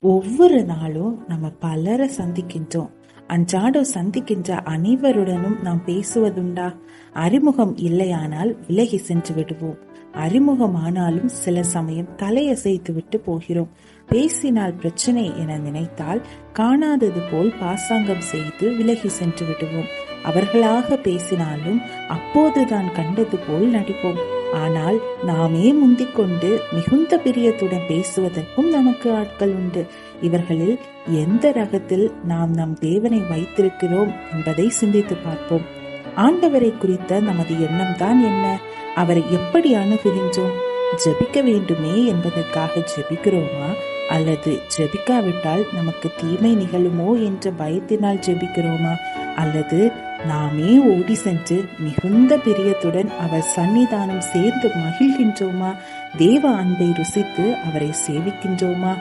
ஒவ்வொரு நாளும் நம்ம பலரை சந்திக்கின்றோம். அன்றாடம் சந்திக்கின்ற அனைவருடனும் நாம் பேசுவதுண்டா? அறிமுகம் இல்லையானால் விலகி சென்று விடுவோம். அறிமுகமானாலும் சில சமயம் தலையசைத்து விட்டு போகிறோம். பேசினால் பிரச்சனை என நினைத்தால் காணாதது போல் பாசாங்கம் செய்து விலகி சென்று விடுவோம். அவர்களாக பேசினாலும் அப்போதுதான் கண்டது போல் நடிப்போம். ஆனால் நாமே முந்திக்கொண்டு மிகுந்த பிரியத்துடன் பேசுவதற்கும் நமக்கு ஆட்கள் உண்டு. இவர்களில் எந்த ரகத்தில் நாம் நம் தேவனை வைத்திருக்கிறோம் என்பதை சிந்தித்து பார்ப்போம். ஆண்டவரை குறித்த நமது எண்ணம் தான் என்ன? அவரை எப்படி அணுகுகின்றோம்? ஜெபிக்க வேண்டுமே என்பதற்காக ஜெபிக்கிறோமா, அல்லது ஜெபிக்காவிட்டால் நமக்கு தீமை நிகழுமோ என்ற பயத்தினால் ஜெபிக்கிறோமா, அல்லது நாமே ஓடி சென்று மிகுந்த பிரியத்துடன் அவர் சன்னிதானம் சேர்ந்து மகிழ்கின்றோமா? தேவ அன்பை ருசித்து அவரை சேவிக்கின்றோமா?